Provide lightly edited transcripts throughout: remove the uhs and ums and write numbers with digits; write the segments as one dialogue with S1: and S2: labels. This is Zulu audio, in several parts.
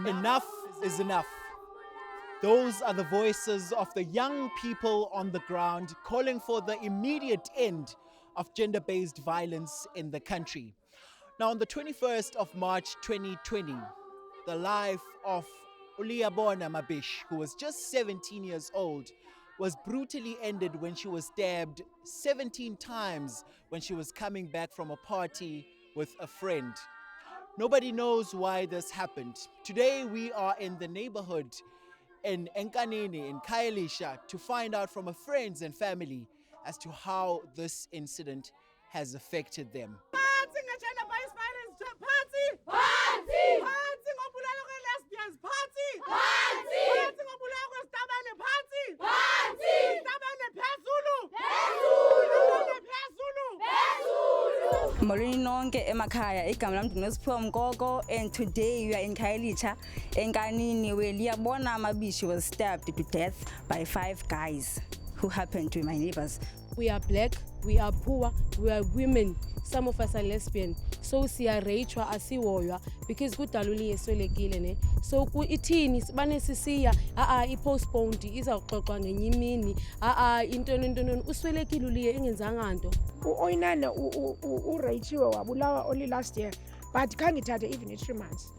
S1: Enough is enough. Those are the voices of the young people on the ground calling for the immediate end of gender-based violence in the country. Now, on the 21st of March 2020, the life of Uliyabona Mabish, who was just 17 years old, was brutally ended when she was stabbed 17 times when she was coming back from a party with a friend. Nobody knows why this happened. Today we are in the neighborhood in Enkanini, in Khayelitsha, to find out from her friends and family as to how this incident has affected them.
S2: Molweni nonke emakhaya igama lami ndinosiphiwe Mkoko, and today we are in Khayelitsha Enkanini where Uliyabona Mabishi was stabbed to death by 5 guys who happened to be my neighbors.
S3: We are black, we are poor, we are women, some of us are lesbian. So siyareyithwa asiwoywa because kudaluli eswelekile ne. So ku ithini sibane sisiya i-postponed izawuxoxwa ngenye imini into uswelekile uliye engenzanga nto.
S4: Oyinene ureyithiwe wabulawa only last year, but khange ithathe even 3 months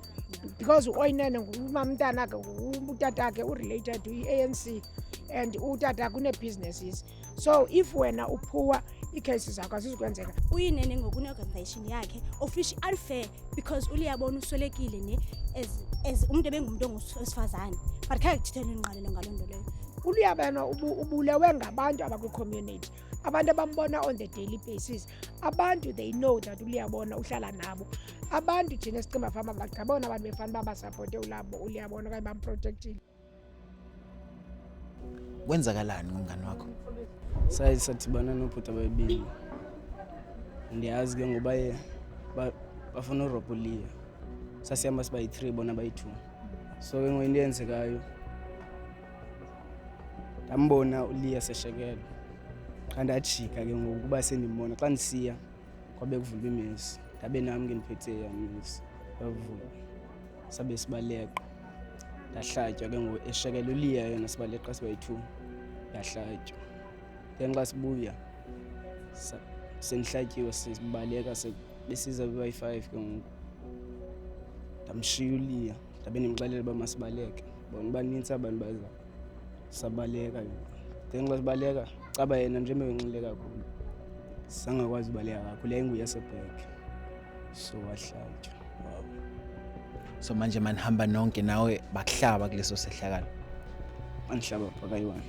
S4: because oyinene ngumamntana ke utatakhe urelated to ANC and utatakhe une-businesses. So if wena uphuwa icases zakho asizikwenzeka.
S5: Uyinene ngokune-organization yakhe of which unfair because Uliyabona uswelekile ne as umuntu ebengumuntu ongusifazane but khange kuthithele ingqalelo ngaloo nto leyo.
S4: Uliyabona ubulewe ngabantu abakwi-community, abantu abambona on the daily basis, abantu they know that Uliyabona uhlala nabo, abantu thina sicimba fama bagabona abantu befana babasupporte Uliyabona okanye bamprotectile.
S1: Kwenzakalani ngomngane wakho?
S6: Sadibana nobhuti ababili. Ndiyazi ke ngoba bafuna urobha Uliya. Sasihamba siba yi-3 bona bayi-2. So ke ngoyinto eyenzekayo ndambona Uliya seshekelwe. Xa ndajika ke ngokuba sendibona xa ndisiya kwabe kuvulwa imesi. Ndabe nami ke ndiphethe yamisi bavula. Sabe sibaleka. Ndahlatywa ke ngoku eshekela Uliya yena sibaleqa siba yi-2. Yahlatywa. Then xa sibuya sendihlatyiwe sibaleka besiza kwi-5 ke ngoku ndamshiya Uliya ndabe ndimxelela uba masibaleke bona banintsi abantu baza sabaleka. Then xa sibaleka caba yena nje ebenxile kakhulu sangakwazi ubaleka kakhulu yayinguye yasebhek so wahlatywa. Wow.
S1: So manje manihamba nonke nawe bakuhlaba kuleso sehlakalo?
S6: Bandihlaba phakayi-1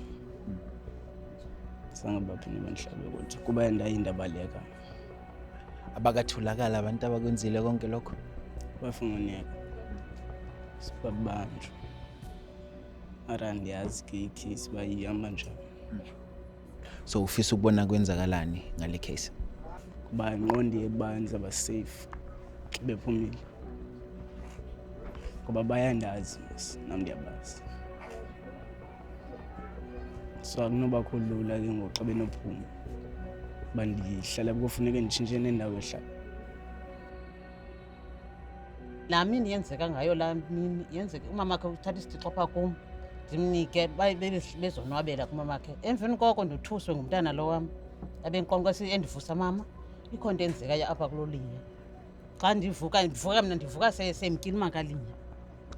S6: zange baphinde bandihlabe kodwa kuba ndabaleka.
S1: Abakathulakala abantu abakwenzile konke lokho?
S6: Bafungoneka sibabanjwa mara ndiyazi ke ikhisi bayihamba njani.
S1: So ufisa ukubona kwenzakalani ngale case?
S6: Kuba ingqondi ebanzi abasafe bephumile ngoba bayandazi nami ndiyabazi. So akunobakho lula ke ngoku xa benophuma bandihlala kufuneka nditshintshe nendawo ehlala.
S7: Laa mini yenzeka ngayo laa mini yenzeka umamakhe uthatha isitixo phaa kum ndimnike bezonwabela kumamakhe. Emveni koko ndothuswe ngumntana lo wam abenqonqose endivusa mama ikho nto enzekayo apha kulo Liya. Xa ndivuka semkile umakalinya.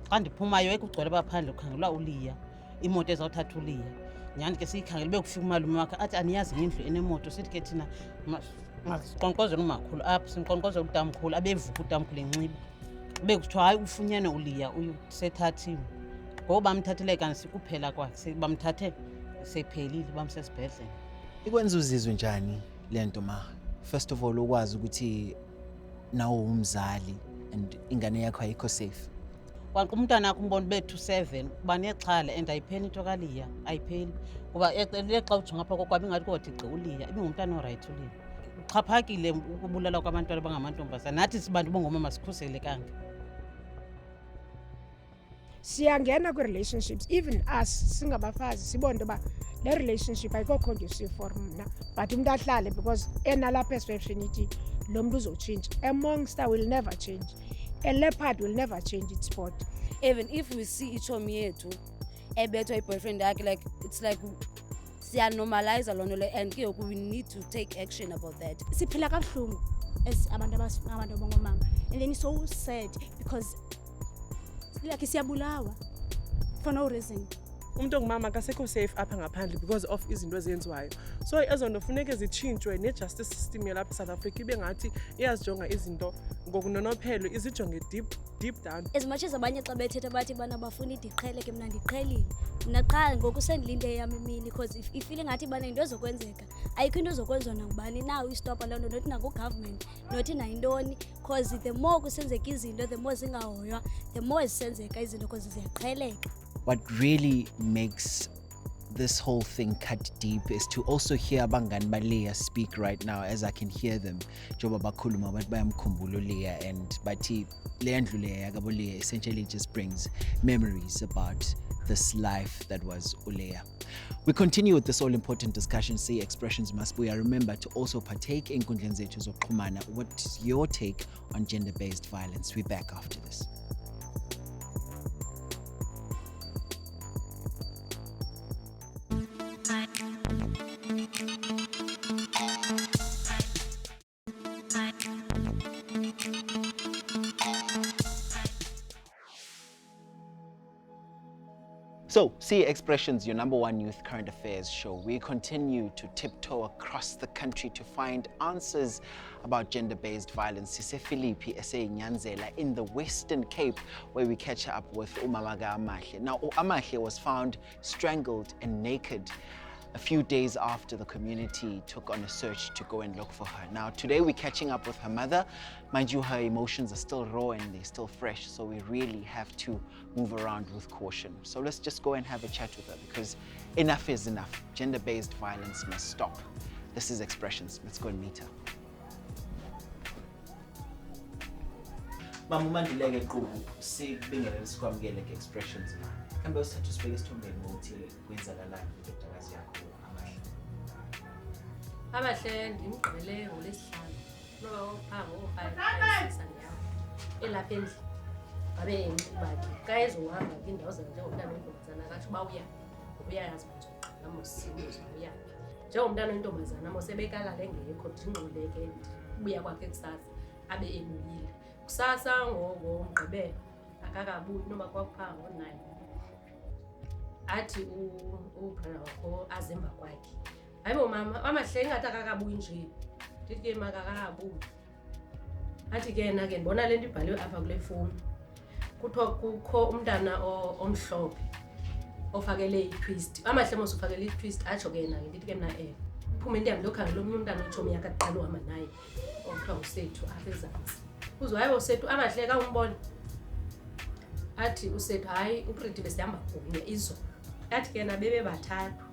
S7: Xa ndiphumayo ekugcwele baphandle kukhangelwa Uliya, imoto ezawuthatha Uliya. Nyhani ke siyikhangele bekufika umalume wakhe athi aniyazi ngendlu enemoto. Sithi ke thina masiqonqozele umakhulu apha, simqonqozele utamkhulu abevuka utamkhulu enxiba. Bekuthiwa hayi ufunyenwe Uliya usethathiwe. Ngoku bamthathele kanti sikuphela kwakhe bamthathe sephelile bamsesibhedlela.
S1: Ikwenza uzizwe njani le nto ma? First of all ukwazi ukuthi nawo umzali and ingane yakho ayikho safe?
S7: Kwanxa umntana akho umbona bethu 7 kuba nexhala and ayipheli into kaLiya, ayipheli. Kuba ecelile xa ujonga apha kokwabo ingathi kodwa igqi uLiya, ibingumntana orayithi uLiya. Uxhaphakile ukubulala kwabantwana abangamantombazana, nathi sibantu bongomama sikhuselekanga.
S4: Siyangena kwi-relationships, even us singabafazi sibone into yoba le relationship ayikho conducive for mna, but umntu ahlale because enalaa perception ithi lo mntu uzotshintsha. A monster will never change. A leopard will never change its spot.
S3: Even if we see ichomi yethu ebethwa i-boyfriend yakhe, like it's like siyanormalize loo nto le, and ke ngoku we need to take action about that.
S5: Siphila kabuhlungu as abantu abangomama, and then it's so sad because like siyabulawa for no reason.
S8: Umuntu ongumama akasekho safe apha ngaphandle because of izinto ezenziwayo. So ezonto funeke zitshintshwe, ne-justice system yalapha eSouth Africa ibe ngathi iyazijonga izinto ngokunonophelo, izijonge deep down.
S5: As much as abanye xa bethetha bathi bana bafuna idiqhele, ke mna ndiqhelile. Mna qha ngoku sendilinde yam imini because ifile ngathi bana into ezokwenzeka ayikho into ezokwenziwa nangubani na uyistopa loo nto, nothi nangu-government, nothi nayintoni, because the more kusenzeka izinto, the more zingahoywa, the more zisenzeka izinto because ziyaqheleka.
S1: What really makes this whole thing cut deep is to also hear abangani baLiya speak right now, as I can hear them. Njengoba bakhuluma bathi bayamkhumbula uLiya and bathi le ndlu leya yakaboLiya essentially just brings memories about this life that was uLiya. We continue with this all-important discussion. See Expressions Masbuya. Remember to also partake in enkundleni zethu zokuxhumana. What's your take on gender-based violence? We're back after this. So, See Expressions, your #1 youth current affairs show. We continue to tiptoe across the country to find answers about gender-based violence. Sise Philippi, SA Nyanzela, in the Western Cape, where we catch up with Umamaga Amahle. Now, Amahle was found strangled and naked a few days after the community took on a search to go and look for her. Now, today we're catching up with her mother. Mind you, her emotions are still raw and they're still fresh, so we really have to move around with caution. So let's just go and have a chat with her, because enough is enough. Gender-based violence must stop. This is Expressions. Let's go and meet her. Mama Mandileke Qubu, sibingelele sikwamukele ke-Expressions. Kambe usithatha usibeke esithombeni ukuthi kwenzakalani ngedodakazi yakho Amahle.
S9: Amahle ndimgqibele ngolesihlanu. No, ngo-5 elapha endlini. Ngabe enxibakhe. Ka ezohamba kwindawo njengomntana oyintombazana akatsho uba uya, ngoba uyayazi uba uzoqala mosibuzo uyaphi. Njengomntana oyintombazana mosebekalala engekho ndingquleke ubuya kwakhe kusasa abe ebuyile. Kusasa ngomgqibelo akakabuyi noba kwakuphaa ngo-9. Athi ubrother wakho azemva kwakhe. Hayibo mama, Amahle ingathi akakabuyi nje. Ndithi ke makakabuyi. Athi ke na ke ndibona le nto ibhaliwe apha kule fowuni. Kuthiwa kukho umntana omhlophe ofakele i-twist. Amahle mos ufakele i-twist atsho ke na ke ndithi ke mna uphume into yam lokhangela omnye umntana otshomi yakhe aqala uhamba naye okuthiwa uSethu apha ezantsi. Uzwe hayibo Sethu, Amahle ka umbona. Athi uSethu hayi uPriti besihamba kunye izolo. Athi ke na bebe bathathu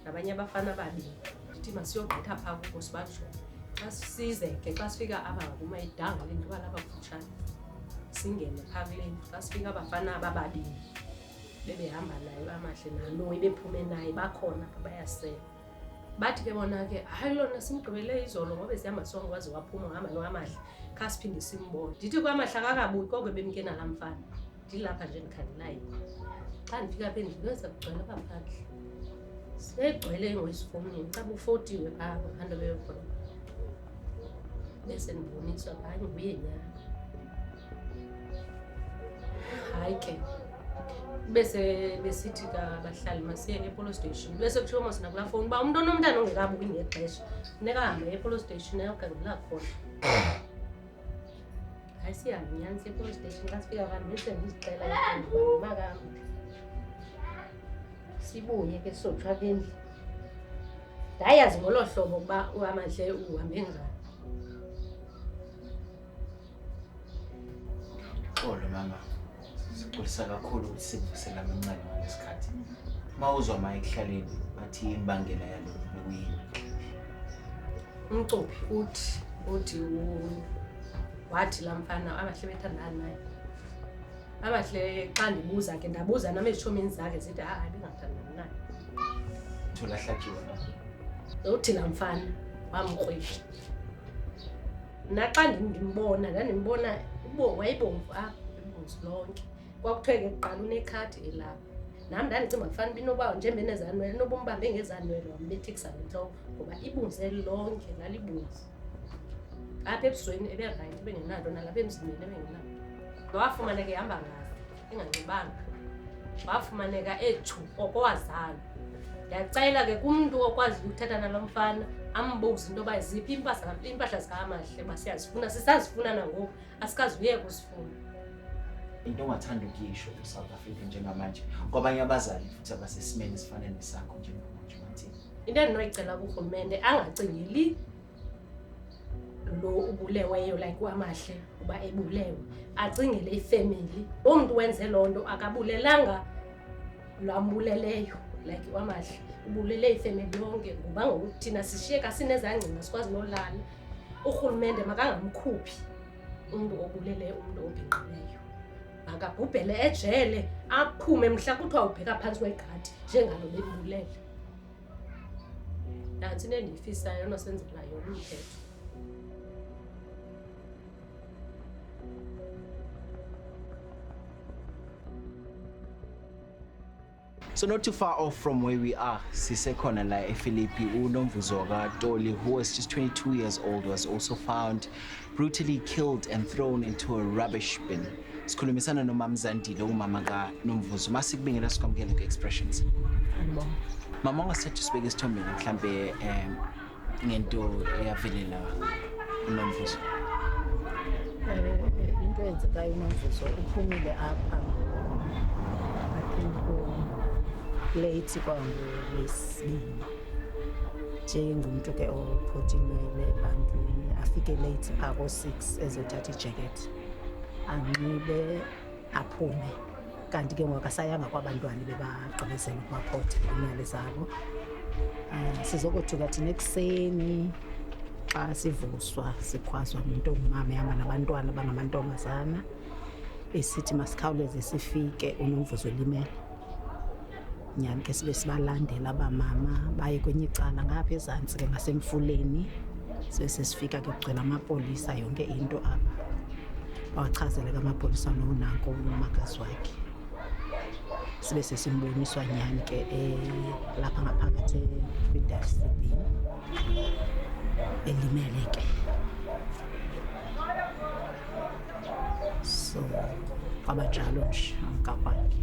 S9: nabanye abafana ababili. Ndithi masiyogqitha phaa kuko sibatsho. Xa sizeke xa sifika apha ngakuma idanga le nto balapha kufutshane. Singene phaa kule ndlu xa sifika abafana ababili bebehamba naye Amahle nalo bephume naye bakhona bayasela. Bathi ke bona ke hayi lona simgqibele izolo ngoba sihamba sonke waze waphuma ngihamba noAmahle kha siphinde simbone. Ndithi kwaMahle akakabuyi konke bemkena laa mfana. Ndilapha nje ndikhangelayo. Xa ndifika apha endlini bese kugcwele apha phandle. Segcwele ngowesifowunini xa bufotiwe phaa ngaphandle beyokhona. Bese ndiboniswa hayi nguye nyana. Hayi ke bese besithi kabahlali masiye e-police station. Bese kuthiwa mos nakulaa fowuni uba umntu onomntana ongekabuyi ngexesha funeka ahambe e-police station ayokhangela khona. Hayi sihambe nyani siye e-police station xa sifika abantu bese ndizixela makambi. Sibuye ke sothwa apha endlini. Ndayazi ngolo hlobo ukuba uAmahle uhambe njani.
S1: Xolo mama. Sixolisa kakhulu ukuthi sikuvusela amancane ngalesikhathi. Mawuzwa ma ekuhlaleni bathi imbangela yalokho bekuyini.
S9: Umcuphi uthi wathi lamfana abahle bethandana naye. Abahle xa ndibuza ke ndabuza nami ezithomeni zakhe zithi bengathandani naye.
S1: Thola hlakiwe.
S9: Uthi lamfana wamkrwesha. Naxa ndimbona ndandimbona wayibomvu apha ibomvu lonke. Kwakuthiwe ke kuqala unekhadi elapha. Nami ndandicinga mfana binoba njengoba enezanwele nobumbambe ngezanwele wambethikisa ngentloko ngoba ibunze lonke lalibomvu. Apha ebusweni eberayithi bengenanto nalapha emzimbeni ebengenanto. Wafumaneka ehamba ngazi enganxibanga. Wafumaneka ethu okwazana. Ndiyacela ke kumntu okwazi ukuthetha nalo mfana ambuze into yoba ziphi impahla zikamahle basiyazifuna sisazifuna nangoku asikazi uyeka usifuna.
S1: Into ongathanda ukuyisho eSouth Africa njengamanje kwabanye abazali futhi abasesimeni esifana nesakho njengamanje bathini.
S9: Into endinoyicela kurhulumente angacingeli lo ubuleweyo like wamahle uba ebulewe acingele ifamily. Umuntu wenze loo nto akabulelanga lwambuleleyo like wamahle ubulele ifamily yonke ngoba ngokuthi thina sishiyeka sinezangcina sikwazi nolala. Urhulumente makangamkhuphi umuntu obulele umuntu obhinqileyo. Makabhubhele ejele aphume mhla kuthiwa ubheka phansi kwegadi njengalo bembulele. Nansi into endiyifisayo nosenzela yona umthetho.
S1: So not too far off from where we are, sisekhona la ePhilippi, uNomvuzo kaToli, who was just 22 years old, was also found brutally killed and thrown into a rubbish bin. Sikhulumisana noMamzandile umama kaNomvuzo. Masikubingela sikwamukele ku-Expressions. Mama ungasethe sibeke isithombeni mhlambe ngento eyavelela uNomvuzo.
S10: Into eyenzekayo uNomvuzo uphumile apha late kwangoLwesibini njengomuntu ke ophothinwele ebantwini afike late ako-6 ezothatha ijacket anxibe aphume kanti ke ngokasayanga kwabantwana bebagqibezela ukubaphotha imali zabo. Sizokothuka thina ekuseni xa sivuswa sikhwazwa umuntu ongumama ehamba nabantwana bangamantombazana esithi masikhawuleze sifike uNomvuzo elimele. Nyani ke sibe sibalandela abamama baye kwenye icala ngapha ezantsi ke ngasemfuleni sesifika ke kugcwele amapolisa yonke into apha. Bawachazele ke amapolisa nonanko umakazi wakhe. Sibe sesimboniswa nyani ke lapha ngaphakathi kwi-dustbin elimele ke. So kwabanjalo nje amkakwakhe.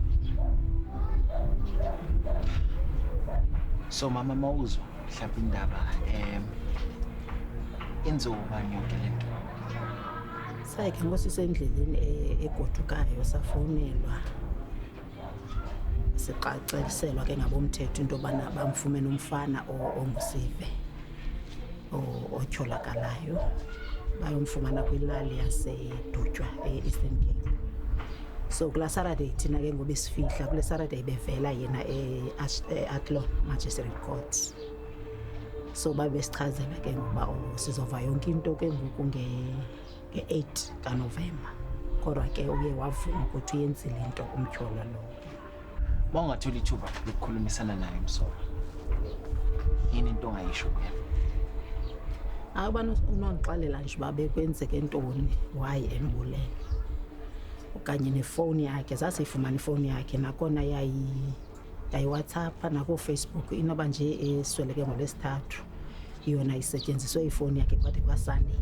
S1: So mama mawuzwa mhlawumbe indaba inzobani yonke lento.
S10: Sayike ngosisendleleni egodukayo safonelwa siqaxeliselwa ke ngabomthetho into bana bamfumene umfana ongusive othyolakalayo bayomfumana kwilali yaseDutywa eEastern Cape. So kula Saturday thina ke ngoba sifihla kule Saturday bevela yena eAtlon Magistrate Court. So babesichazela ke ngoba sizova yonke into ke ngoku nge-8 kaNovemba. Kodwa ke uye wavuma ukuthi uyenzile into umtyhola lo.
S1: Mawungathola ithuba lokukhulumisana naye Msola. Yini into ongayisho kuye?
S10: Abantu unongixelela nje babe kwenzeke ntoni why embulele. Okanye nefoni yakhe zasifumana ifoni yakhe nakona yayi WhatsApp nako Facebook inoba nje esweleke ngolesithathu yona isetshenziswe ifoni yakhe kwathi kwaSunday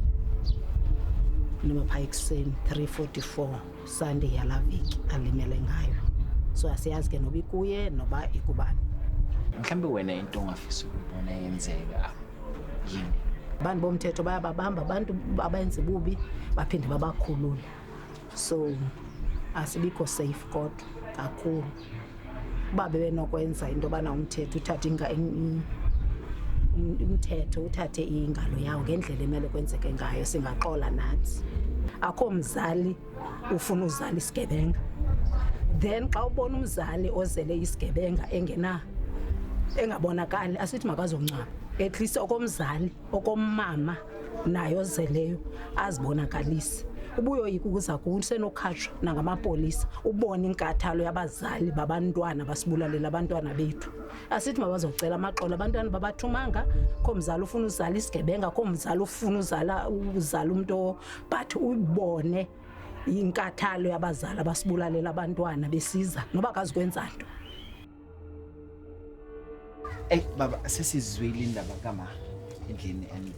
S10: noma pha ekuseni 3:44 Sunday yalaviki alimele ngayo. So asiyazi ke noba ikuye noba ikubani.
S1: Mhlambe wena into ongafisa ukubona yenzeka yini?
S10: Abantu bomthetho bayababamba abantu abayenze bubi baphinde babakhulule. So asibikho safe kodwa kakhulu. Babe benokwenza into bana umthetho uthathe umthetho uthathe ingalo yawo ngendlela emele kwenzeke ngayo singaxola nathi. akho mzali ufuna uzala isigebenga. Then xa ubona umzali ozele isigebenga engabonakali asithi makazongcwaba. At least okomzali okomama naye ozeleyo azibonakalise. Ubuyoyika ukuza kusenokhatshwa nangamapolisa ubone inkathalo yabazali babantwana basibulalela abantwana bethu. Asithi mabazocela amaxolo abantwana babathumanga, kho mzali ufuna uzala isigebenga, kho mzali ufuna uzala umuntu, but ubone inkathalo yabazali abasibulalela abantwana besiza noba kazikwenza nto.
S1: Baba sesizwile indaba kama endlini and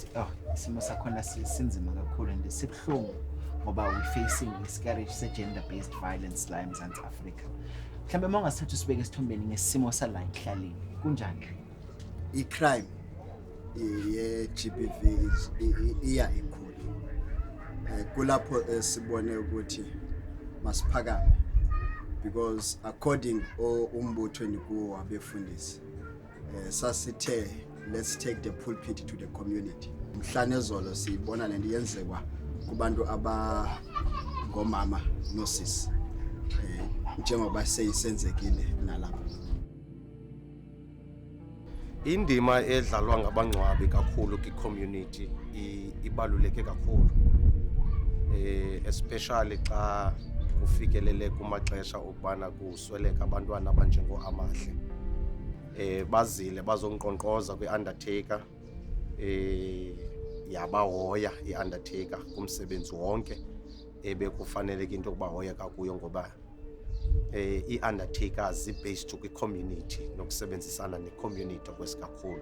S1: isimo sakhona sinzima kakhulu and sibhlungu ngoba we facing iscarage se-gender based violence la eMzantsi Afrika. Mhlawumbe uma ungasithatha usibeke esithombeni ngesimo sala ekhaleni kunjani?
S11: I-crime ye-GBV iya inkulu. Kulapho sibone ukuthi masiphakame because according umbuthweni kuwo abefundisi sasithe let's take the pulpit to the community. Mhlane zolo sibona lento yenzekwa kubantu abangomama nosisi njengoba seyisenzekile nalapha.
S12: Indima edlalwa ngabangcwabi kakhulu kwi-community ibaluleke kakhulu, especially xa kufikelele kumaxesha okubana kusweleka abantwana abanjengo-Amahle. Bazile bazonqonqoza kwi-undertaker, yabahoya i-undertaker kumsebenzi wonke ebekufaneleke into yokuba hoyeka kuyo ngoba i-undertakers zi-based kwi-community nokusebenzisana ne-community okwesikakhulu.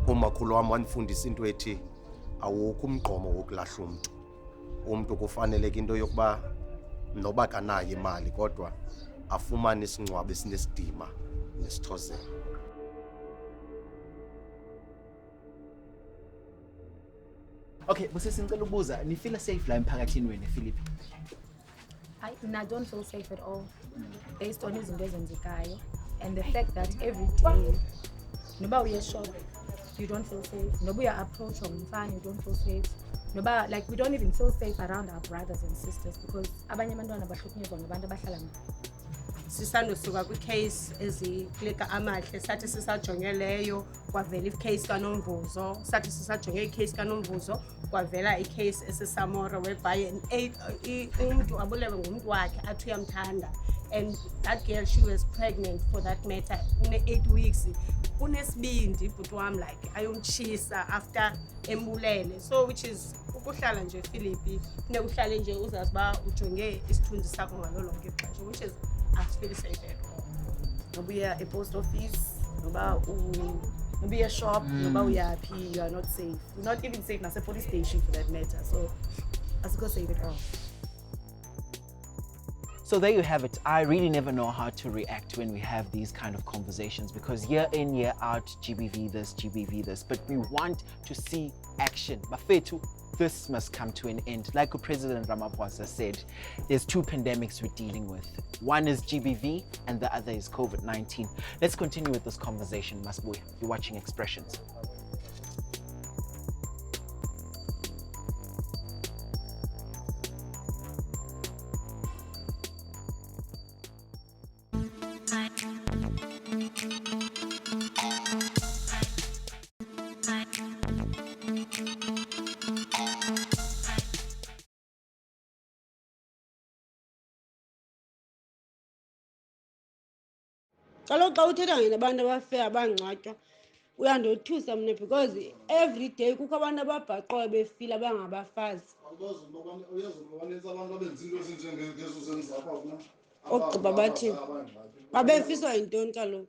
S12: Umakhulu wam wandifundisa into ethi awukho umgqomo wokulahla umntu kufaneleke into yokuba noba kanayo imali kodwa afumane isingcwabo esinesidima nesithozelo.
S1: Okay, busisi ngicela ukubuza nifeel safe la emphakathini wenu ePhilip?
S13: I don't feel safe at all based on izinto ezenzekayo and the fact that every day noba uye shop you don't feel safe, noba uya approach umfana you don't feel safe, noba like we don't even feel safe around our brothers and sisters because abanye abantwana bahlukunyezwa ngabantu abahlala nabo.
S14: Sisandosuka kwi-case eziklika Amahle sathi sisajongeleyo kwavela i-case kaNomvuzo, sathi sisajonge i-case kaNomvuzo kwavela i-case eseSamora whereby umuntu abulewe ngumuntu wakhe athi uyamthanda and that girl she was pregnant for that matter 8 weeks. Unesibindi bhuti wam like ayomtshisa after embulele, so which is ukuhlala nje Philip nekuhlale nje uzazi ba ujonge isithunzi sakho ngalo lonke ixesha, which is I feel safe at all.
S15: Noba uya e-post office, noba uya shop, noba uyaphi, you are not safe. You're not even safe nase police station for that matter. So asikho safe at all.
S1: So there you have it. I really never know how to react when we have these kind of conversations because year in, year out, GBV this, but we want to see action. Bafethu, this must come to an end. Like President Ramaphosa said, there's 2 pandemics we're dealing with. One is GBV and the other is COVID-19. Let's continue with this conversation, Masbuya. You're watching Expressions.
S14: Kaloku xa uthetha ngabantu abafe abangcwatywa uyandothusa mna because every day kukho abantu ababhaqwayo befile abangabafazi. Ogqiba bathi babefiswa yintoni kaloku?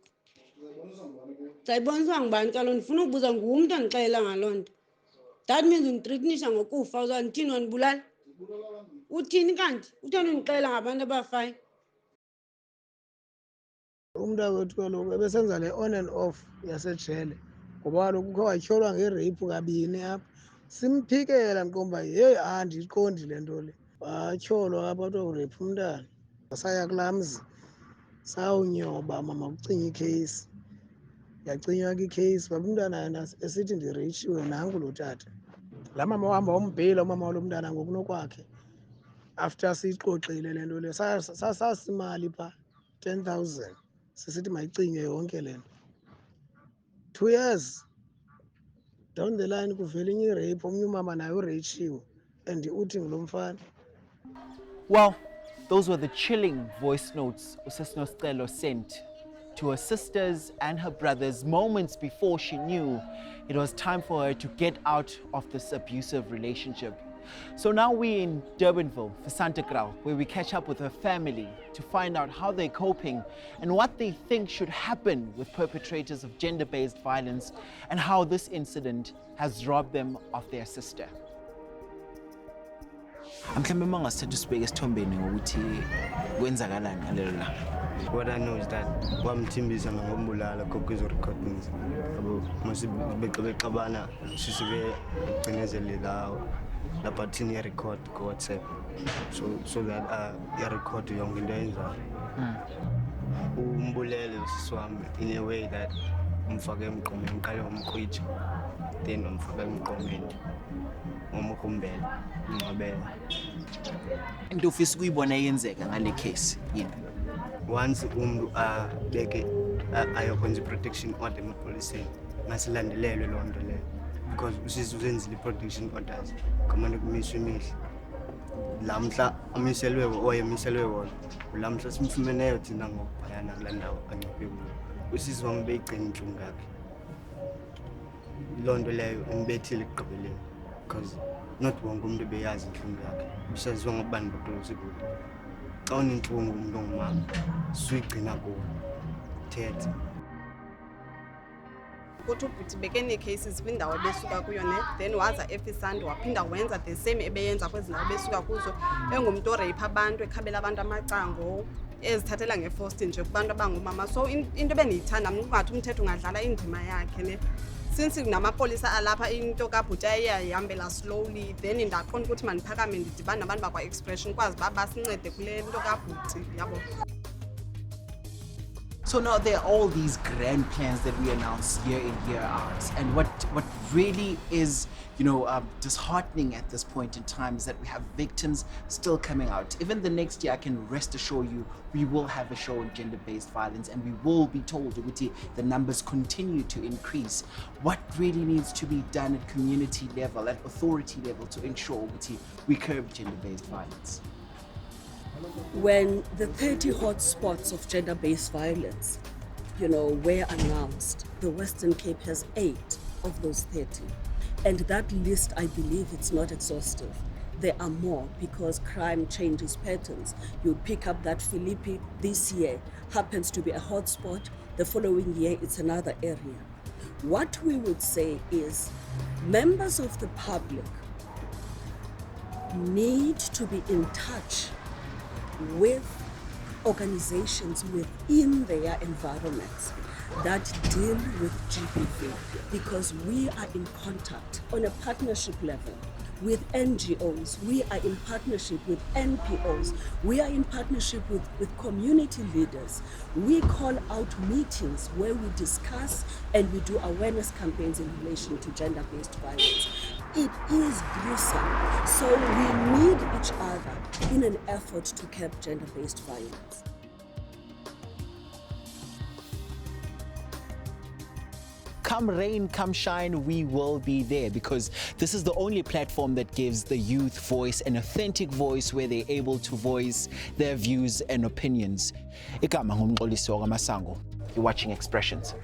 S14: Ndayiboniswa ngubani kaloku? Ndifuna ukubuza ngumntu ondixelela ngaloo nto. That means undithreatenisha ngokufa, uzandithini wandibulala? Uthini kanti? Utheni undixelela ngabantu abafayo?
S16: Umntakwethu kaloku ebesenza le on and off yasejele ngoba kaloku kukho watyholwa ngereyiphu kabini apha. Simphikela ndiqomba yeyi andiyiqondi le nto le. Watyholwa apha kuthiwa ureyiphu umntana. Saya kulaa mzi sawunyoba mama kucinywa ikheyisi. Yacinywa ke ikheyisi baba umntana yena esithi ndireyitshiwe nangu lo tata. Laa mama wahamba wombheyila umama walo mntana ngokunokwakhe. after siyixoxile le nto le sasimali phaa 10,000 sisithi mayicinge yonke le nto. 2 years down the line kuvela inye irape, omnye umama naye ureyitshiwe and uthi ngulo mfana.
S1: Well, those were the chilling voice notes Usisinosicelo sent to her sisters and her brothers moments before she knew it was time for her to get out of this abusive relationship. So now we're in Durbanville for Santa Cruz, where we catch up with her family to find out how they're coping and what they think should happen with perpetrators of gender-based violence and how this incident has robbed them of their sister.
S17: Mhlambe mangasithatha usibeke esithombeni ngokuthi kwenzakalani ngalelo la.
S6: What I know is that wamthimbisa ngombulala gogo izo recordings. Abo masibexabana sisibe gcinezele lawo lapha thini ya record ku WhatsApp. So that ya record yonke into eyenzayo. Umbulele usiswami in a way that umfake emqomeni qale umkhwitsha then umfake emqomeni. Ngomkhumbela ngabela
S17: into ufisa ukuyibona yenzeka ngale case yini.
S6: Once umuntu beke ayokwenza protection order emapoliseni masilandelelwe lo nto leyo because usizenzile protection orders command kumiswe imihla lamhla amiselwe oyemiselwe wona lamhla simfumeneyo thina ngophayana kula ndawo anqophe kuyo usizwa ngibeyigcina inhlungu yakhe lo nto leyo imbethile ekugqibeleni because not wonke umuntu beyazi inhlungu yakhe usaziwa ngabani bodozi kude xa unenhlungu umuntu ongumama suyigcina kuwo thethe
S14: ukuthi ubhuti bekene-cases kwindawo ebesuka kuyo ne then waza efisandi waphinda wenza the same ebeyenza kwezi ndawo ebesuka kuzo engumntu oreyipha abantu ekhabela abantu amacango ezithathela ngefosti nje kubantu abangumama so into ebendiyithanda mna kungathi umthetho ungadlala indima yakhe ne since namapolisa alapha into kabhuti ayayihambela slowly then ndaqonda ukuthi mandiphakame ndidibane nabantu bakwa-expression kwazi uba basincede kule nto kabhuti yabo.
S17: So now there are all these grand plans that we announce year in, year out. And what really is, disheartening at this point in time is that we have victims still coming out. Even the next year, I can rest assure you, we will have a show on gender-based violence and we will be told that the numbers continue to increase. What really needs to be done at community level, at authority level to ensure that we curb gender-based violence?
S18: When the 30 hotspots of gender-based violence, were announced, the Western Cape has 8 of those 30. And that list, I believe, it's not exhaustive. There are more because crime changes patterns. You pick up that Philippi this year happens to be a hotspot. The following year, it's another area. What we would say is members of the public need to be in touch with organizations within their environments that deal with GBV because we are in contact on a partnership level with NGOs, we are in partnership with NPOs, we are in partnership with community leaders. We call out meetings where we discuss and we do awareness campaigns in relation to gender-based violence. It is gruesome, so we need each other in an effort to curb gender-based violence.
S1: Come rain, come shine, we will be there because this is the only platform that gives the youth voice, an authentic voice where they're able to voice their views and opinions. Igama ngumxolisi wakwaMasango. You're watching Expressions.